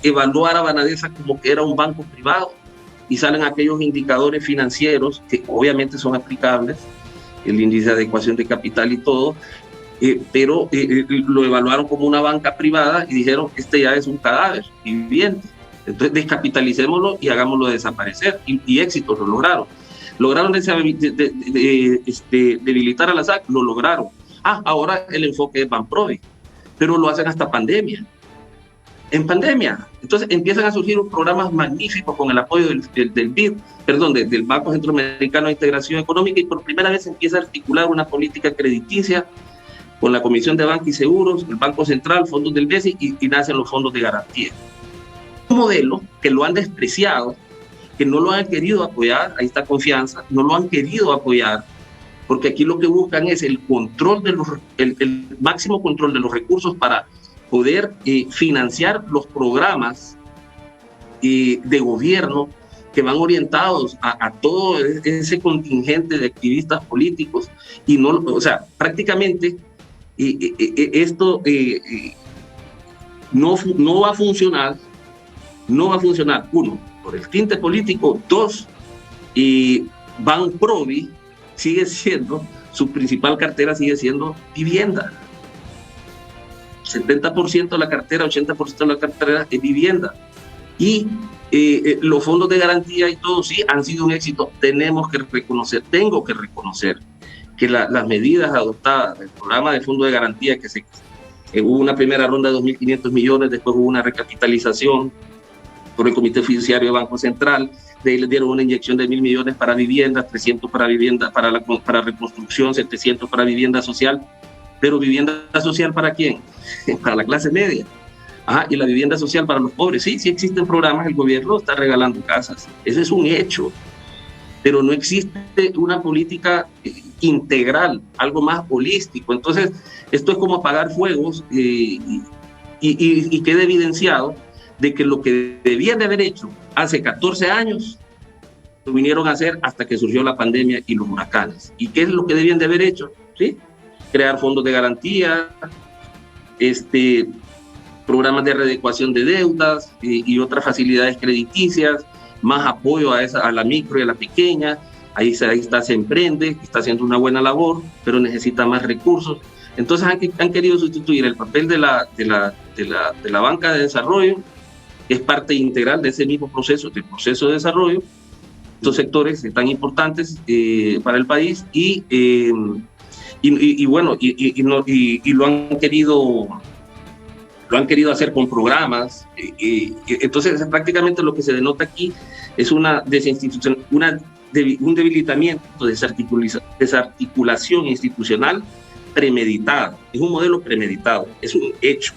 evaluar a Banadesa como que era un banco privado, y salen aquellos indicadores financieros que obviamente son aplicables, el índice de adecuación de capital y todo, pero lo evaluaron como una banca privada y dijeron, este ya es un cadáver viviente, entonces descapitalicémoslo y hagámoslo desaparecer, y éxitos lo lograron. Lograron debilitar a la SAC, lo lograron. Ahora el enfoque es Banprovi, pero lo hacen hasta pandemia. En pandemia, entonces empiezan a surgir programas magníficos con el apoyo del BID, del Banco Centroamericano de Integración Económica, y por primera vez empieza a articular una política crediticia con la Comisión de Banca y Seguros, el Banco Central, fondos del BESI, y nacen los fondos de garantía. Un modelo que lo han despreciado, que no lo han querido apoyar, ahí está Confianza, no lo han querido apoyar, porque aquí lo que buscan es el control el máximo control de los recursos para poder financiar los programas de gobierno que van orientados a todo ese contingente de activistas políticos, y no, o sea, prácticamente esto no va a funcionar, uno, por el tinte político, dos, y Banprovi sigue siendo, su principal cartera sigue siendo vivienda. 70% de la cartera, 80% de la cartera es vivienda. Y los fondos de garantía y todo sí han sido un éxito. Tengo que reconocer que las medidas adoptadas del programa de fondo de garantía, hubo una primera ronda de 2.500 millones, después hubo una recapitalización por el Comité Fiduciario de Banco Central, de ahí les dieron una inyección de 1.000 millones para viviendas, 300 para vivienda, para reconstrucción, 700 para vivienda social. Pero vivienda social, ¿para quién? Para la clase media. Y la vivienda social para los pobres. Sí existen programas, el gobierno está regalando casas. Ese es un hecho. Pero no existe una política integral, algo más holístico. Entonces, esto es como apagar fuegos y queda evidenciado de que lo que debían de haber hecho hace 14 años, lo vinieron a hacer hasta que surgió la pandemia y los huracanes. ¿Y qué es lo que debían de haber hecho? ¿Sí? Crear fondos de garantía, programas de readecuación de deudas y otras facilidades crediticias, más apoyo a la micro y a la pequeña. Ahí está, se emprende, está haciendo una buena labor, pero necesita más recursos. Entonces han querido sustituir el papel de la banca de desarrollo, que es parte integral de ese mismo proceso, del proceso de desarrollo, estos sectores tan importantes para el país, y lo han querido hacer con programas. Entonces prácticamente lo que se denota aquí es un debilitamiento, desarticulación institucional premeditada. Es un modelo premeditado, es un hecho.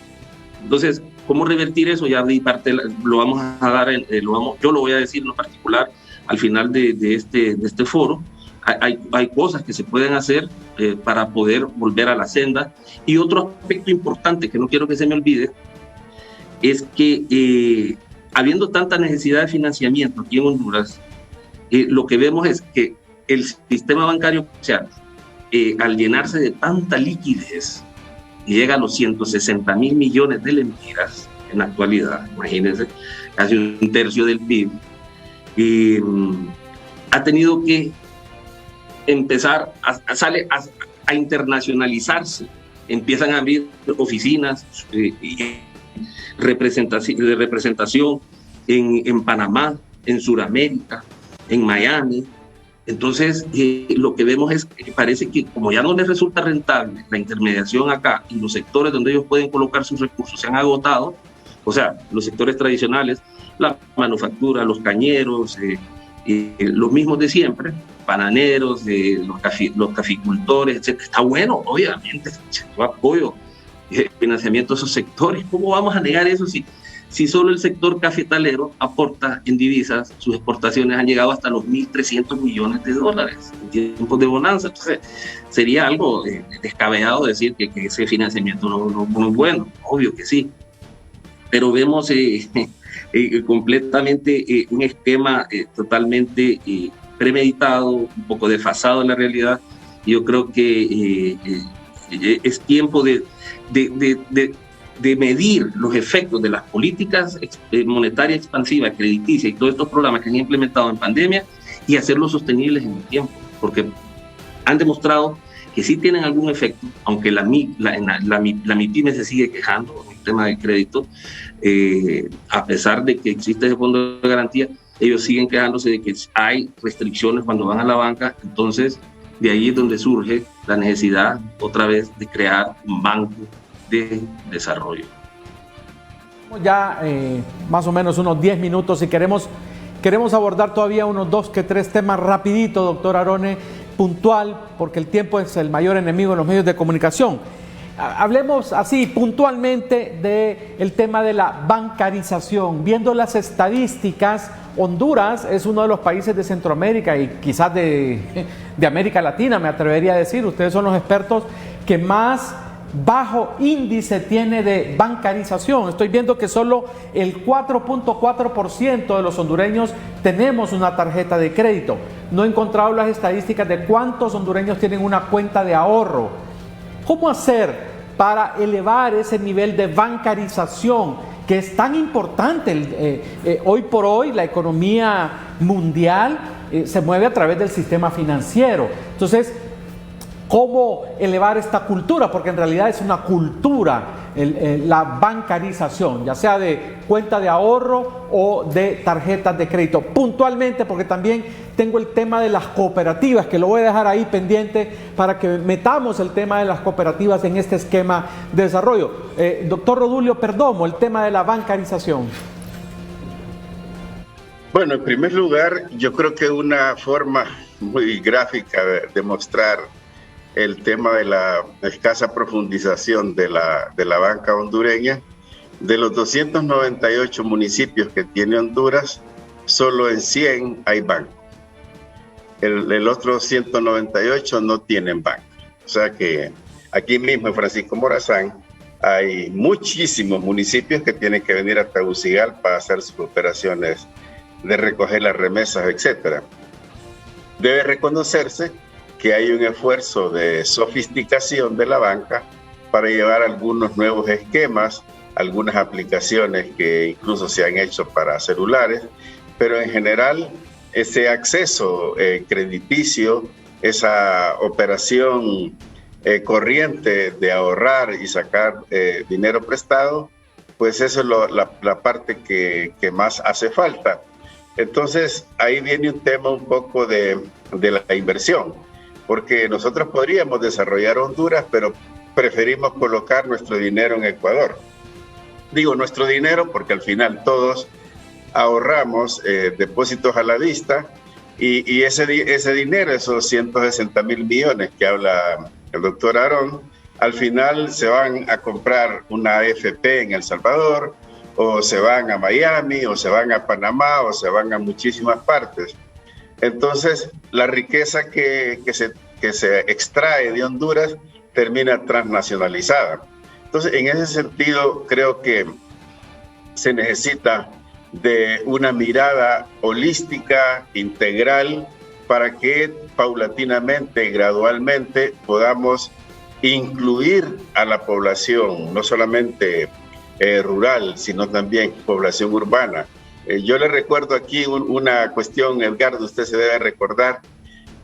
Entonces, ¿cómo revertir eso? Ya de parte lo vamos a dar, yo lo voy a decir en lo particular al final de este foro. Hay cosas que se pueden hacer para poder volver a la senda. Y otro aspecto importante que no quiero que se me olvide es que habiendo tanta necesidad de financiamiento aquí en Honduras, lo que vemos es que el sistema bancario, o sea, al llenarse de tanta liquidez, y llega a los 160.000 millones de lempiras en la actualidad, imagínense, casi un tercio del PIB, ha tenido que empezar a internacionalizarse. Empiezan a abrir oficinas de representación en Panamá, en Sudamérica, en Miami. Entonces, lo que vemos es que parece que como ya no les resulta rentable la intermediación acá y los sectores donde ellos pueden colocar sus recursos se han agotado, o sea, los sectores tradicionales, la manufactura, los cañeros, los mismos de siempre, bananeros, los caficultores, etc. Está bueno, obviamente, yo apoyo el financiamiento de esos sectores. ¿Cómo vamos a negar eso si solo el sector cafetalero aporta en divisas? Sus exportaciones han llegado hasta los 1.300 millones de dólares en tiempos de bonanza? Entonces, sería algo descabellado decir que ese financiamiento no es bueno. Obvio que sí, pero vemos completamente un esquema totalmente premeditado, un poco desfasado en la realidad. Yo creo que es tiempo de medir los efectos de las políticas monetarias expansivas, crediticias y todos estos programas que han implementado en pandemia y hacerlos sostenibles en el tiempo, porque han demostrado que sí tienen algún efecto, aunque la MIPYME se sigue quejando en el tema del crédito, a pesar de que existe ese fondo de garantía, ellos siguen quejándose de que hay restricciones cuando van a la banca. Entonces, de ahí es donde surge la necesidad otra vez de crear un banco de desarrollo. Ya más o menos unos 10 minutos y queremos abordar todavía unos 2 que 3 temas rapidito, doctor Arone, puntual, porque el tiempo es el mayor enemigo en los medios de comunicación. Hablemos así puntualmente del tema de la bancarización. Viendo las estadísticas, Honduras es uno de los países de Centroamérica y quizás de América Latina, me atrevería a decir, ustedes son los expertos, que más bajo índice tiene de bancarización. Estoy viendo que solo el 4.4% de los hondureños tenemos una tarjeta de crédito. No he encontrado las estadísticas de cuántos hondureños tienen una cuenta de ahorro. ¿Cómo hacer para elevar ese nivel de bancarización que es tan importante. Hoy por hoy la economía mundial se mueve a través del sistema financiero. Entonces, ¿cómo elevar esta cultura? Porque en realidad es una cultura la bancarización, ya sea de cuenta de ahorro o de tarjetas de crédito. Puntualmente, porque también tengo el tema de las cooperativas, que lo voy a dejar ahí pendiente para que metamos el tema de las cooperativas en este esquema de desarrollo. Doctor Rodulio Perdomo, el tema de la bancarización. Bueno, en primer lugar, yo creo que una forma muy gráfica de mostrar el tema de la escasa profundización de la banca hondureña, de los 298 municipios que tiene Honduras, solo en 100 hay banco. El otro 198 no tienen banco. O sea que aquí mismo en Francisco Morazán hay muchísimos municipios que tienen que venir a Tegucigalpa para hacer sus operaciones de recoger las remesas, etc. Debe reconocerse que hay un esfuerzo de sofisticación de la banca para llevar algunos nuevos esquemas, algunas aplicaciones que incluso se han hecho para celulares, pero en general ese acceso crediticio, esa operación corriente de ahorrar y sacar dinero prestado, pues eso es la parte que más hace falta. Entonces ahí viene un tema un poco de la inversión, porque nosotros podríamos desarrollar Honduras, pero preferimos colocar nuestro dinero en Ecuador. Digo nuestro dinero porque al final todos ahorramos depósitos a la vista y ese dinero, esos 160,000 millones que habla el doctor Aarón, al final se van a comprar una AFP en El Salvador, o se van a Miami, o se van a Panamá, o se van a muchísimas partes. Entonces, la riqueza que se extrae de Honduras termina transnacionalizada. Entonces, en ese sentido, creo que se necesita de una mirada holística, integral, para que paulatinamente, gradualmente, podamos incluir a la población, no solamente rural, sino también población urbana. Yo le recuerdo aquí una cuestión, Edgardo, usted se debe recordar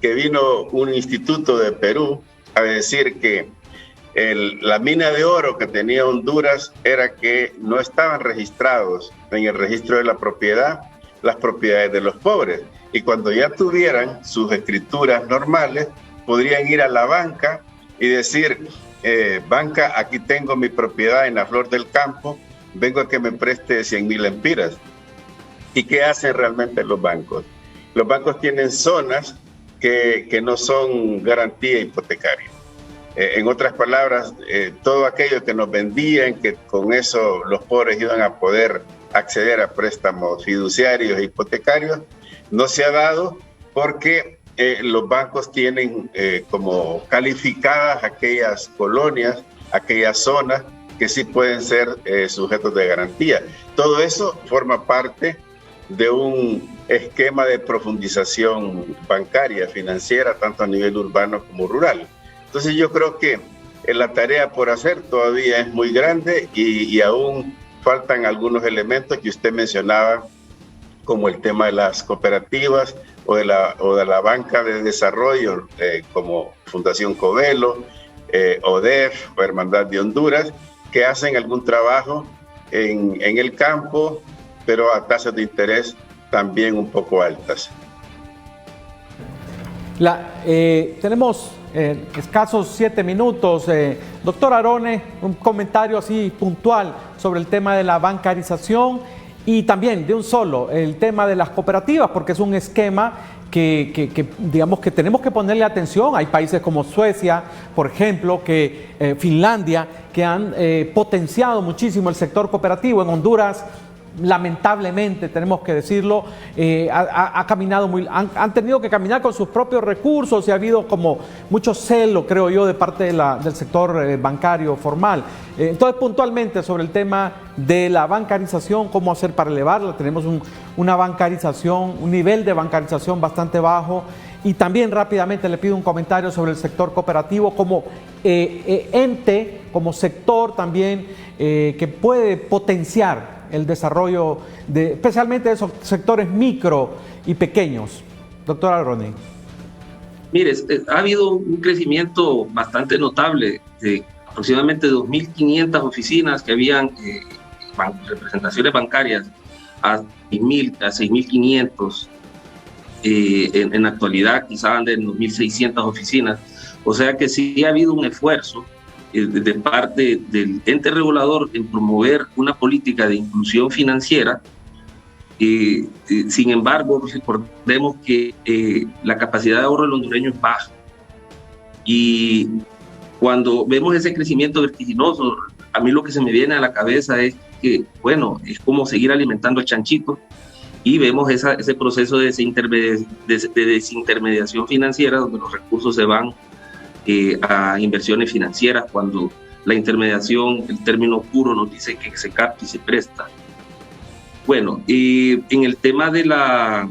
que vino un instituto de Perú a decir que la mina de oro que tenía Honduras era que no estaban registrados en el registro de la propiedad las propiedades de los pobres, y cuando ya tuvieran sus escrituras normales podrían ir a la banca y decir: banca, aquí tengo mi propiedad en la Flor del Campo, vengo a que me preste 100,000 lempiras. ¿Y qué hacen realmente los bancos? Los bancos tienen zonas que no son garantía hipotecaria. En otras palabras, todo aquello que nos vendían, que con eso los pobres iban a poder acceder a préstamos fiduciarios e hipotecarios, no se ha dado porque los bancos tienen como calificadas aquellas colonias, aquellas zonas que sí pueden ser sujetos de garantía. Todo eso forma parte de un esquema de profundización bancaria, financiera, tanto a nivel urbano como rural. Entonces yo creo que la tarea por hacer todavía es muy grande y aún faltan algunos elementos que usted mencionaba, como el tema de las cooperativas o de la banca de desarrollo, como Fundación Covelo, ODEF o Hermandad de Honduras, que hacen algún trabajo en el campo, pero a tasas de interés también un poco altas. Tenemos escasos 7 minutos. Doctor Aarón, un comentario así puntual sobre el tema de la bancarización y también de un solo, el tema de las cooperativas, porque es un esquema que digamos que tenemos que ponerle atención. Hay países como Suecia, por ejemplo, Finlandia, que han potenciado muchísimo el sector cooperativo. En Honduras, lamentablemente, tenemos que decirlo, han tenido que caminar con sus propios recursos y ha habido como mucho celo, creo yo, de parte del sector bancario formal. Entonces, puntualmente sobre el tema de la bancarización, cómo hacer para elevarla. Tenemos una bancarización, un nivel de bancarización bastante bajo Y también rápidamente le pido un comentario sobre el sector cooperativo como ente, como sector también que puede potenciar el desarrollo de especialmente de esos sectores micro y pequeños. Doctor Aroney. Mire, ha habido un crecimiento bastante notable de aproximadamente 2.500 oficinas que habían representaciones bancarias a 6.500. En la actualidad quizá anden 2.600 oficinas, o sea que sí ha habido un esfuerzo de parte del ente regulador en promover una política de inclusión financiera. Sin embargo, recordemos que la capacidad de ahorro del hondureño es baja, y cuando vemos ese crecimiento vertiginoso, a mí lo que se me viene a la cabeza es que, bueno, es como seguir alimentando el chanchito, y vemos ese proceso de desintermediación financiera, donde los recursos se van a inversiones financieras, cuando la intermediación, el término puro, nos dice que se capta y se presta. Bueno, en el tema de las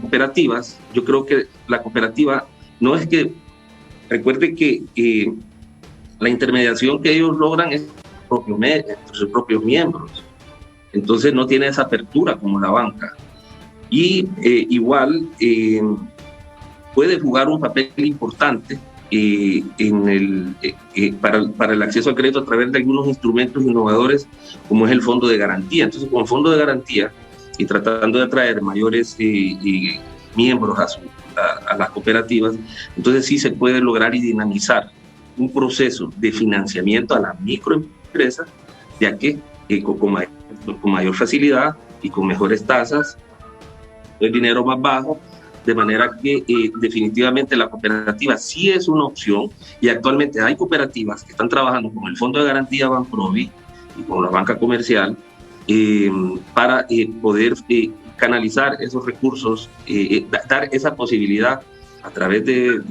cooperativas, yo creo que la cooperativa no es que, recuerde que la intermediación que ellos logran es entre sus propios miembros, entonces no tiene esa apertura como la banca, y igual puede jugar un papel importante para el acceso al crédito a través de algunos instrumentos innovadores como es el fondo de garantía. Entonces, con fondo de garantía y tratando de atraer mayores miembros a las cooperativas, entonces sí se puede lograr y dinamizar un proceso de financiamiento a las microempresas, ya que con mayor facilidad y con mejores tasas, el dinero más bajo, de manera que definitivamente la cooperativa sí es una opción, y actualmente hay cooperativas que están trabajando con el Fondo de Garantía Banprovi y con la banca comercial para poder canalizar esos recursos, dar esa posibilidad a través de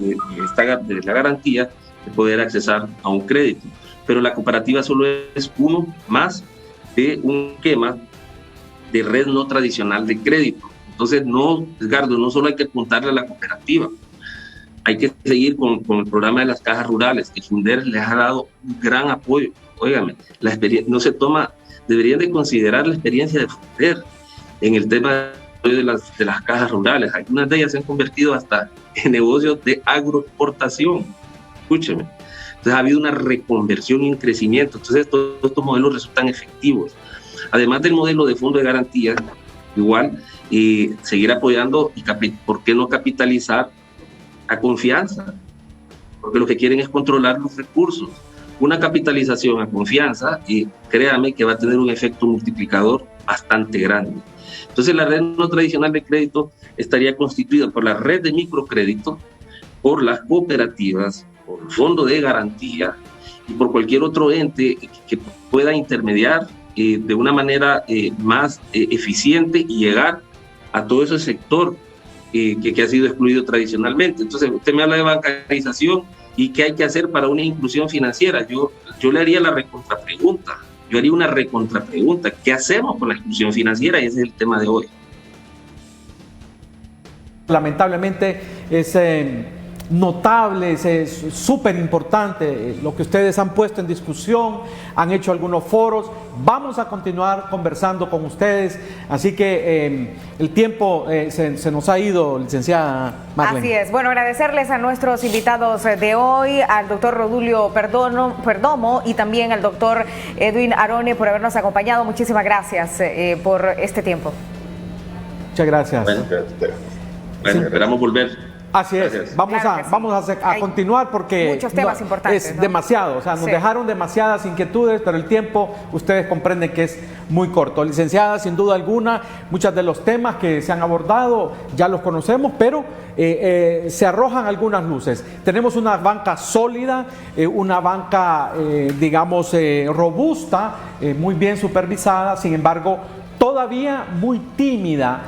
la garantía de poder accesar a un crédito. Pero la cooperativa solo es uno más de un esquema de red no tradicional de crédito. Entonces, no, Edgardo, no solo hay que apuntarle a la cooperativa, hay que seguir con el programa de las cajas rurales, que Funder les ha dado un gran apoyo. Óigame, la experiencia no se toma, deberían de considerar la experiencia de Funder en el tema de las cajas rurales. Algunas de ellas se han convertido hasta en negocios de agroexportación. Escúcheme. Entonces ha habido una reconversión y un crecimiento. Entonces todos estos modelos resultan efectivos. Además del modelo de fondo de garantía, igual, seguir apoyando y ¿por qué no capitalizar a confianza? Porque lo que quieren es controlar los recursos. Una capitalización a confianza, créame que va a tener un efecto multiplicador bastante grande. Entonces la red no tradicional de crédito estaría constituida por la red de microcrédito, por las cooperativas, por el fondo de garantía y por cualquier otro ente que pueda intermediar de una manera más eficiente y llegar a todo ese sector que ha sido excluido tradicionalmente. Entonces usted me habla de bancarización y qué hay que hacer para una inclusión financiera. Yo le haría la recontrapregunta. Yo haría una recontrapregunta. ¿Qué hacemos con la inclusión financiera? Y ese es el tema de hoy. Lamentablemente es notable, es súper importante lo que ustedes han puesto en discusión, han hecho algunos foros. Vamos a continuar conversando con ustedes, así que el tiempo se nos ha ido, licenciada Marlene. Así es. Bueno, agradecerles a nuestros invitados de hoy, al doctor Rodulio Perdomo y también al doctor Edwin Arone por habernos acompañado. Muchísimas gracias por este tiempo. Muchas gracias. Bueno, esperamos volver. Así es, gracias. Vamos a continuar porque muchos temas importantes, es ¿no? demasiado, o sea, nos dejaron demasiadas inquietudes, pero el tiempo, ustedes comprenden que es muy corto. Licenciada, sin duda alguna, muchos de los temas que se han abordado ya los conocemos, pero se arrojan algunas luces. Tenemos una banca sólida, una banca, robusta, muy bien supervisada, sin embargo, todavía muy tímida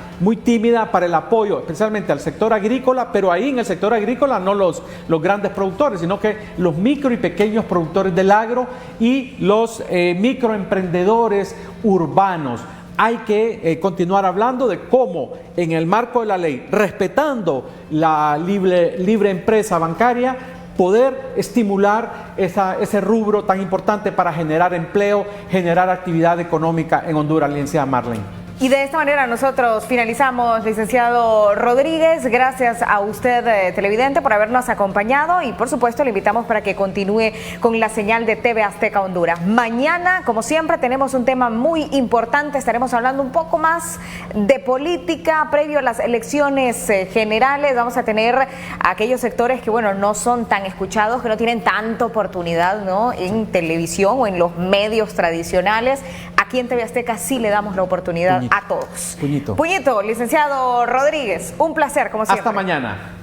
para el apoyo, especialmente al sector agrícola, pero ahí en el sector agrícola no los grandes productores, sino que los micro y pequeños productores del agro y los microemprendedores urbanos. hay que continuar hablando de cómo en el marco de la ley, respetando la libre empresa bancaria, poder estimular ese rubro tan importante para generar empleo, generar actividad económica en Honduras, licenciada Marlene. Y de esta manera nosotros finalizamos, licenciado Rodríguez. Gracias a usted, televidente, por habernos acompañado y por supuesto le invitamos para que continúe con la señal de TV Azteca Honduras. Mañana, como siempre, tenemos un tema muy importante. Estaremos hablando un poco más de política previo a las elecciones generales. Vamos a tener a aquellos sectores que, bueno, no son tan escuchados, que no tienen tanta oportunidad, ¿no?, en televisión o en los medios tradicionales. Aquí en TV Azteca sí le damos la oportunidad a todos. Puñito. Puñito, licenciado Rodríguez, un placer, como siempre. Hasta mañana.